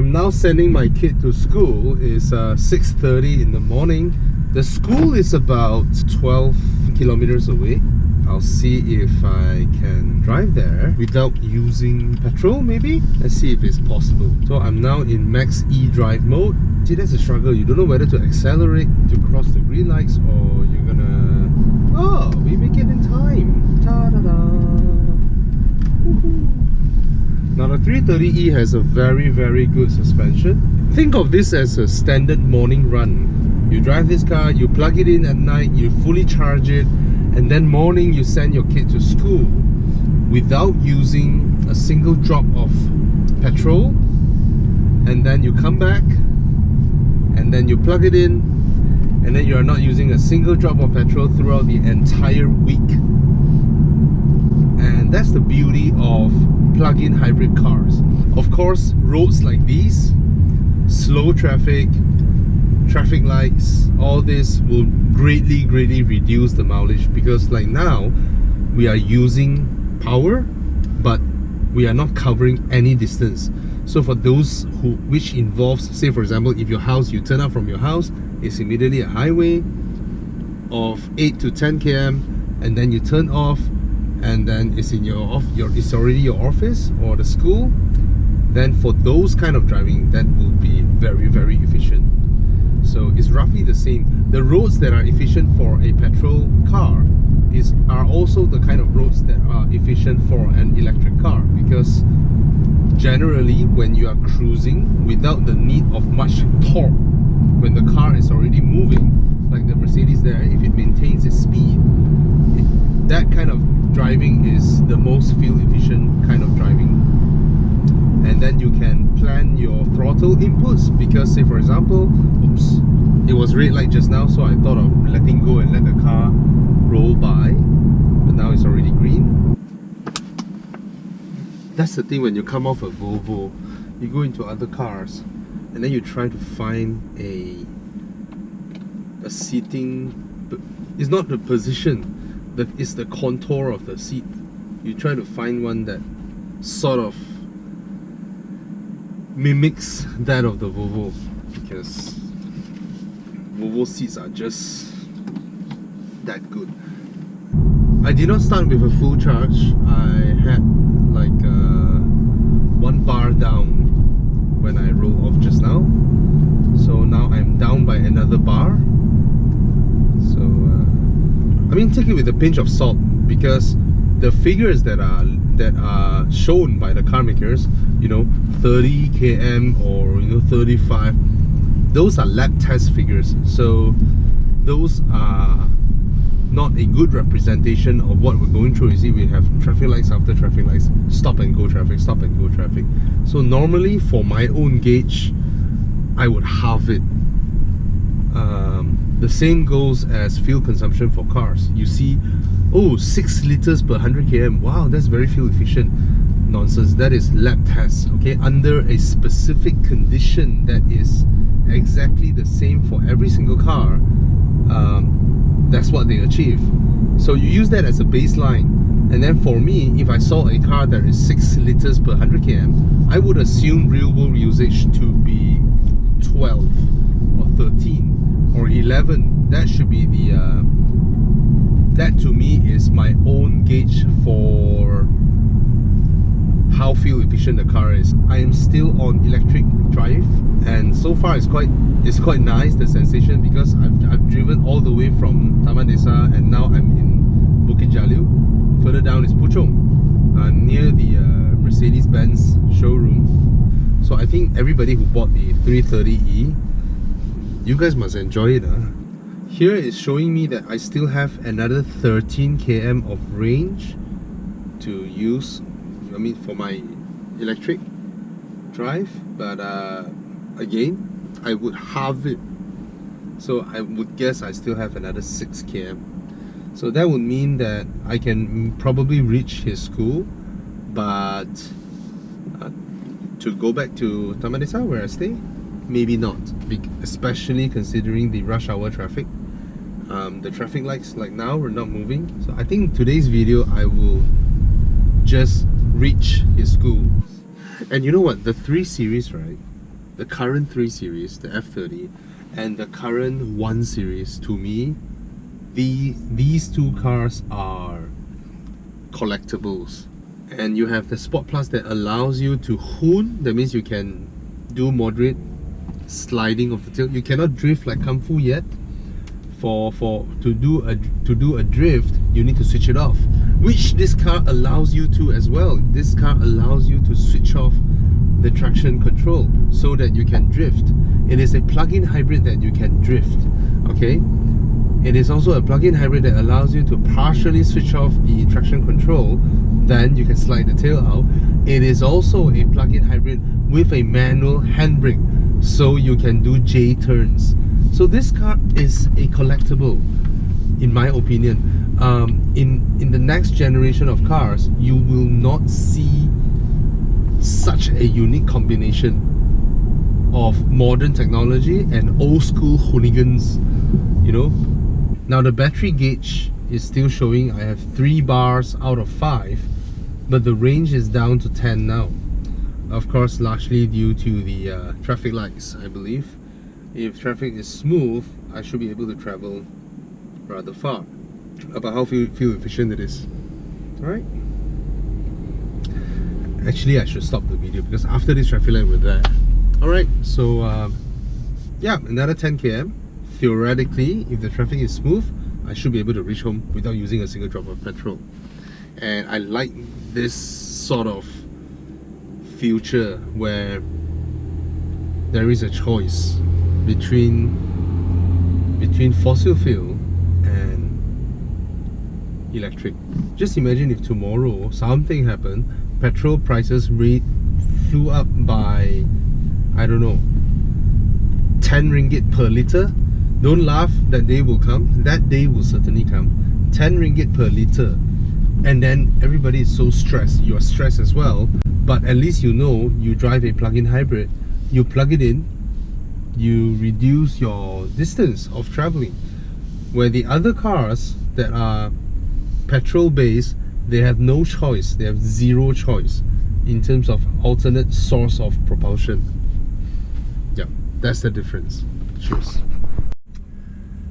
I'm now sending my kid to school. It's 6:30 in the morning. The school is about 12 kilometers away. I'll see if I can drive there without using petrol, maybe? Let's see if it's possible. So I'm now in max e-drive mode. See, that's a struggle. You don't know whether to accelerate to cross the green lights or you're gonna... Oh, we make it in time. Ta-da-da! Now the 330e has a very, very good suspension. Think of this as a standard morning run. You drive this car, you plug it in at night, you fully charge it, and then morning you send your kid to school without using a single drop of petrol, and then you come back and then you plug it in, and then you are not using a single drop of petrol throughout the entire week. And that's the beauty of plug-in hybrid cars. Of course, roads like these, slow traffic, traffic lights, all this will greatly reduce the mileage, because like now we are using power but we are not covering any distance. So for those which involves, say for example, if your house, you turn up from your house, it's immediately a highway of 8 to 10 km, and then you turn off and then it's in it's already your office or the school, then for those kind of driving, that will be very efficient. So it's roughly the same. The roads that are efficient for a petrol car are also the kind of roads that are efficient for an electric car, because generally when you are cruising without the need of much torque, when the car is already moving, like the Mercedes there, if it maintains its speed, that kind of driving is the most fuel efficient kind of driving. And then you can plan your throttle inputs, because say for example, oops, it was red light just now, so I thought of letting go and let the car roll by, but now it's already green. That's the thing when you come off a Volvo, you go into other cars and then you try to find a seating. It's not the position, it's the contour of the seat. You try to find one that sort of mimics that of the Volvo, because Volvo seats are just that good. I did not start with a full charge. I had like 1 bar down when I rolled off just now, so now I'm down by another bar. So I mean, take it with a pinch of salt, because the figures that are shown by the car makers, you know, 30 km or 35, those are lab test figures. So those are not a good representation of what we're going through. You see, we have traffic lights after traffic lights, stop and go traffic, stop and go traffic. So normally for my own gauge, I would halve it. The same goes as fuel consumption for cars. You see, oh, 6 liters per 100 km. Wow, that's very fuel efficient. Nonsense. That is lab tests, okay, under a specific condition that is exactly the same for every single car. That's what they achieve. So you use that as a baseline, and then for me, if I saw a car that is 6 liters per 100 km, I would assume real world usage to be 12 or 13 or 11. That should be the that to me is my own gauge for how fuel efficient the car is. I am still on electric drive, and so far it's quite nice, the sensation, because I've driven all the way from Taman Desa and now I'm in Bukit Jalil. Further down is Puchong, near the Mercedes-Benz showroom. So I think everybody who bought the 330e, you guys must enjoy it. Here it's showing me that I still have another 13 km of range to use, I mean, for my electric drive, but again, I would halve it, so I would guess I still have another 6 km. So that would mean that I can probably reach his school, but to go back to Taman Desa where I stay, maybe not, especially considering the rush hour traffic. The traffic lights like now are not moving, so I think today's video I will just reach his school. And you know what, the 3 Series, right, the current 3 Series, the F30, and the current 1 Series, to me, these two cars are collectibles. And you have the Sport Plus that allows you to hoon, that means you can do moderate sliding of the tail. You cannot drift like Kung Fu yet. To do a drift, you need to switch it off, which this car allows you to as well. This car allows you to switch off the traction control so that you can drift. It is a plug-in hybrid that you can drift, okay? It is also a plug-in hybrid that allows you to partially switch off the traction control, then you can slide the tail out. It is also a plug-in hybrid with a manual handbrake, so you can do J turns. So this car is a collectible, in my opinion. In the next generation of cars, you will not see such a unique combination of modern technology and old school hooligans, you know. Now the battery gauge is still showing I have 3 bars out of 5, but the range is down to 10 now. Of course, largely due to the traffic lights, I believe. If traffic is smooth, I should be able to travel rather far. About how fuel efficient it is. Alright. Actually, I should stop the video because after this traffic light we're there. Alright, so yeah, another 10 km. Theoretically, if the traffic is smooth, I should be able to reach home without using a single drop of petrol. And I like this sort of future where there is a choice between fossil fuel and electric. Just imagine if tomorrow something happened, petrol prices flew up by, I don't know, 10 ringgit per litre. Don't laugh, that day will come. That day will certainly come. 10 ringgit per litre. And then everybody is so stressed. You are stressed as well. But at least you know you drive a plug-in hybrid. You plug it in, you reduce your distance of traveling. Where the other cars that are petrol based, they have no choice. They have zero choice in terms of alternate source of propulsion. Yeah, that's the difference. Cheers.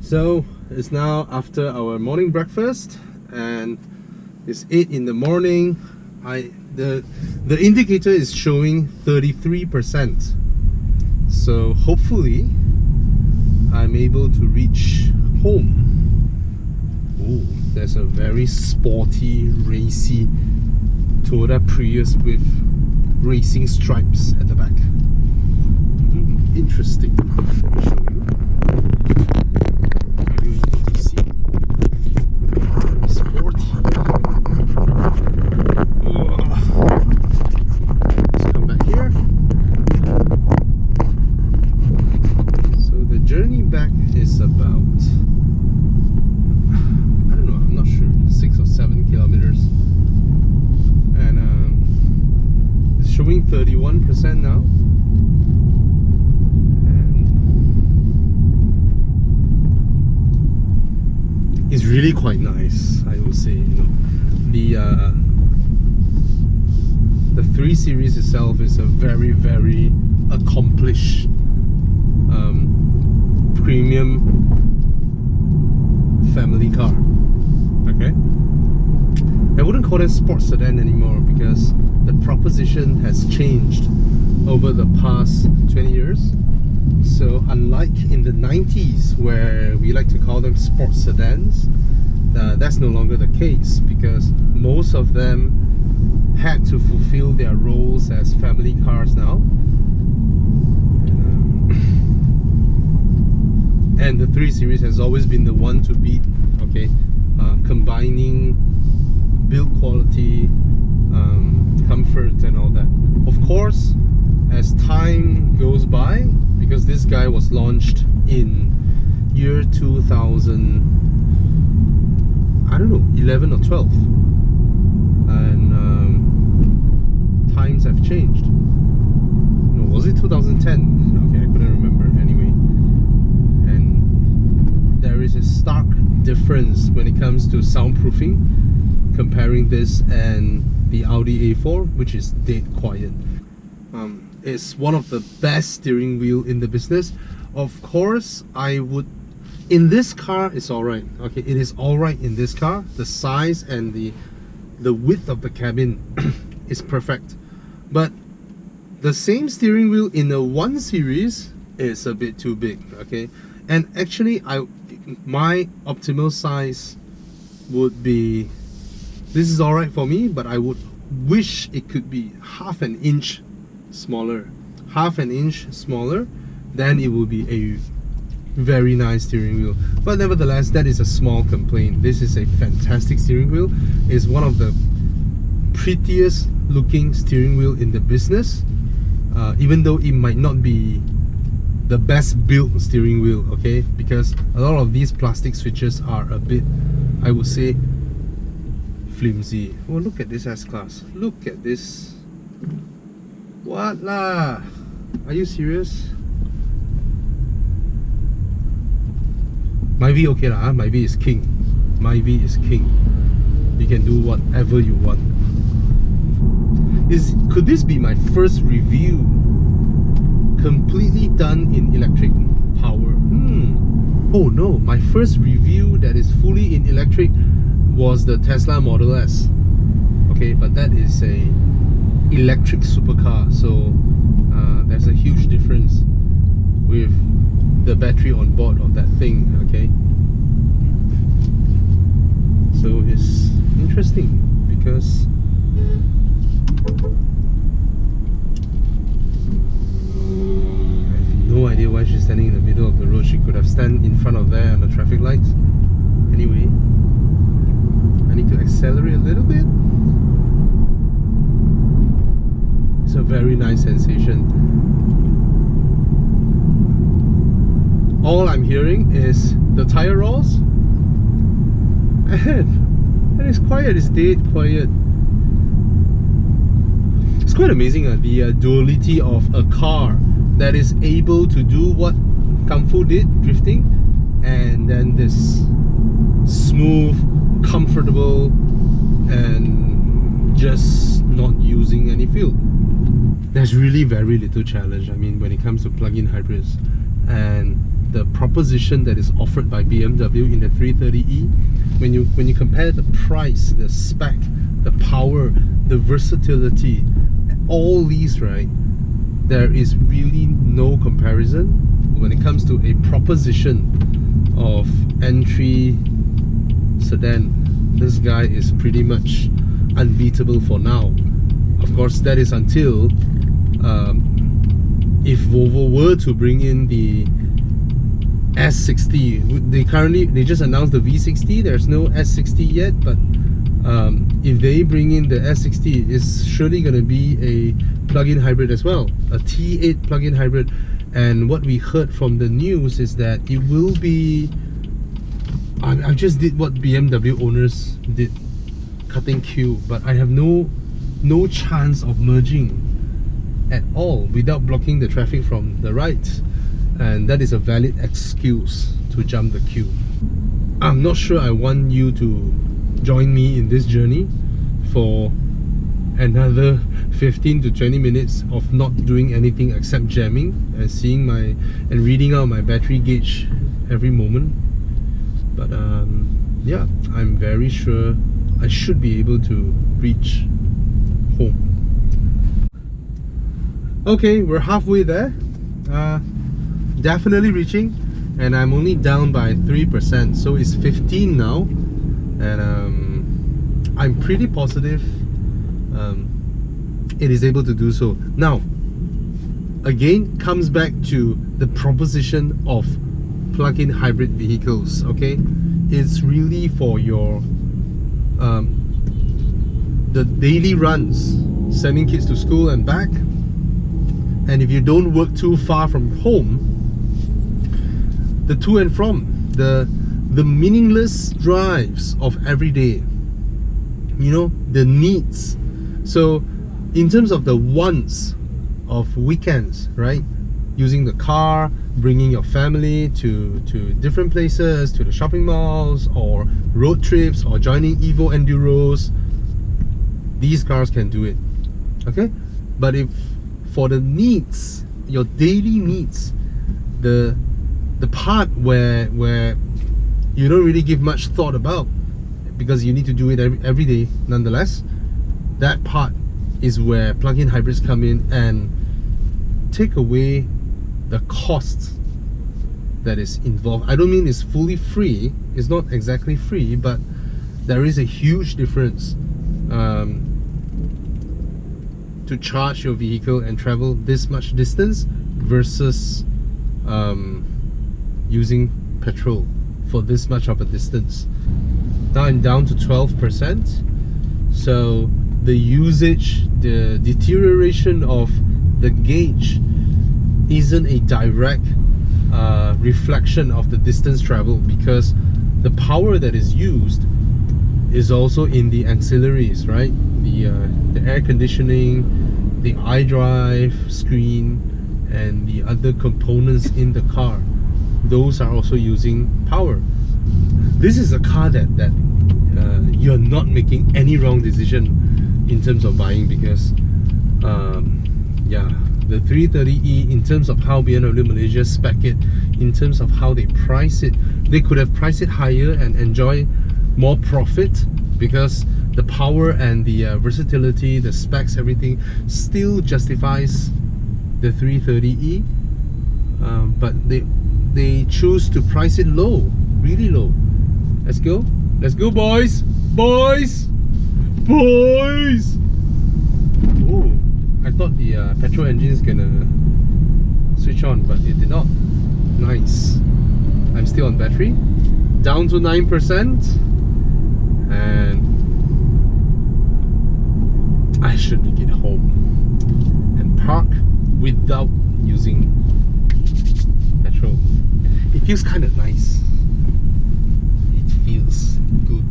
So it's now after our morning breakfast and it's 8 in the morning. The indicator is showing 33%. So hopefully I'm able to reach home. Oh, there's a very sporty, racy Toyota Prius with racing stripes at the back. Interesting. Let me show you. Maybe we need to see. Sporty. Let's come back here. So the journey back is about, I don't know, I'm not sure, 6 or 7 kilometers. And it's showing 31% now. It's really quite nice, I would say. You know, the 3 Series itself is a very, very accomplished premium family car. Okay, I wouldn't call it sports sedan anymore because the proposition has changed over the past 20 years. So unlike in the 90s where we like to call them sports sedans, that's no longer the case because most of them had to fulfill their roles as family cars now. And the 3 Series has always been the one to beat, okay, combining build quality, comfort and all that. Of course, as time goes by, because this guy was launched in year 2000, I don't know, 11 or 12, and times have changed. No, was it 2010? Okay, I couldn't remember anyway. And there is a stark difference when it comes to soundproofing, comparing this and the Audi A4, which is dead quiet. is one of the best steering wheel in the business. Of course, I would, in this car it's alright. Okay, it is alright in this car. The size and the width of the cabin is perfect. But the same steering wheel in the 1 Series is a bit too big. Okay, and actually my optimal size would be, this is alright for me, but I would wish it could be half an inch smaller. Half an inch smaller, then it will be a very nice steering wheel. But nevertheless, that is a small complaint. This is a fantastic steering wheel. It's one of the prettiest looking steering wheel in the business, even though it might not be the best built steering wheel, okay, because a lot of these plastic switches are a bit, I would say, flimsy. Oh, look at this S-Class. Look at this. What lah? Are you serious? My V okay lah, my V is king. My V is king. You can do whatever you want. Could this be my first review completely done in electric power? Oh no, my first review that is fully in electric was the Tesla Model S. Okay, but that is a electric supercar, so there's a huge difference with the battery on board of that thing. Okay, so it's interesting because I have no idea why she's standing in the middle of the road. She could have stand in front of there on the traffic lights. Anyway, I need to accelerate a little bit. It's a very nice sensation. All I'm hearing is the tire rolls, and it's quiet. It's dead quiet. It's quite amazing, the duality of a car that is able to do what Kung Fu did, drifting, and then this smooth, comfortable, and just not using any fuel. There's really very little challenge, I mean, when it comes to plug-in hybrids. And the proposition that is offered by BMW in the 330e, when you compare the price, the spec, the power, the versatility, all these, right, there is really no comparison when it comes to a proposition of entry sedan. This guy is pretty much unbeatable for now. Of course, that is until if Volvo were to bring in the S60. They just announced the V60. There's no S60 yet, but if they bring in the S60, it's surely going to be a plug-in hybrid as well, a T8 plug-in hybrid. And what we heard from the news is that it will be, I just did what BMW owners did, cutting queue, but I have no chance of merging at all without blocking the traffic from the right, and that is a valid excuse to jump the queue. I'm not sure I want you to join me in this journey for another 15 to 20 minutes of not doing anything except jamming and seeing and reading out my battery gauge every moment. But yeah, I'm very sure I should be able to reach home. Okay, we're halfway there. Definitely reaching, and I'm only down by 3%, so it's 15 now, and I'm pretty positive it is able to do so. Now, again, comes back to the proposition of plug-in hybrid vehicles. Okay, it's really for your the daily runs, sending kids to school and back, and if you don't work too far from home, the to and from, the meaningless drives of every day, you know, the needs. So in terms of the wants of weekends, right, using the car, bringing your family to different places, to the shopping malls, or road trips, or joining Evo Enduros, these cars can do it. Okay, but if for the needs, your daily needs, the part where you don't really give much thought about because you need to do it every day nonetheless, that part is where plug-in hybrids come in and take away the cost that is involved. I don't mean it's fully free, it's not exactly free, but there is a huge difference to charge your vehicle and travel this much distance versus using petrol for this much of a distance. Now I'm down to 12%, so the usage, the deterioration of the gauge isn't a direct reflection of the distance traveled, because the power that is used is also in the ancillaries, right? The air conditioning, the iDrive screen, and the other components in the car. Those are also using power. This is a car that you're not making any wrong decision in terms of buying, because yeah, the 330e, in terms of how BMW Malaysia spec it, in terms of how they price it, they could have priced it higher and enjoy more profit, because the power and the versatility, the specs, everything still justifies the 330e, but they choose to price it low, really low. Let's go, boys, boys. Oh, I thought the petrol engine is gonna switch on, but it did not. Nice. I'm still on battery, down to 9%, and I should make it home and park without using petrol. It feels kind of nice. It feels good.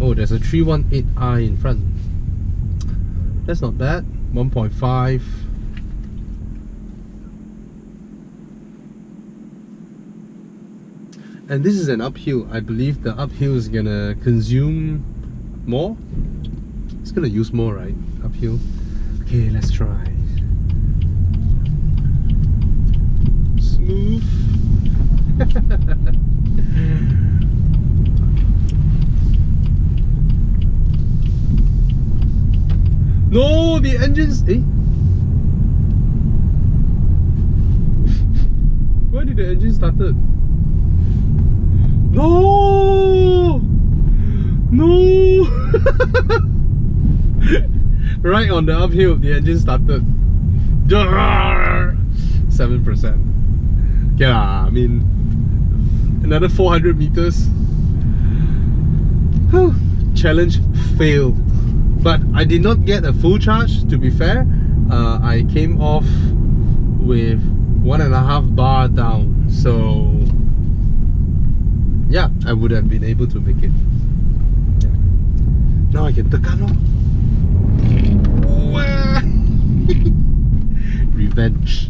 Oh, there's a 318i in front. That's not bad. 1.5. And this is an uphill. I believe the uphill is gonna consume more. It's gonna use more, right? Uphill. Okay, let's try. Smooth. No, the engine's... Why did the engine started? No! No! Right on the uphill, the engine started. 7%. Yeah, I mean, another 400 meters. Challenge failed. But I did not get a full charge, to be fair. I came off with 1.5 bar down. So yeah, I would have been able to make it. Yeah. Now I can tekan. Revenge.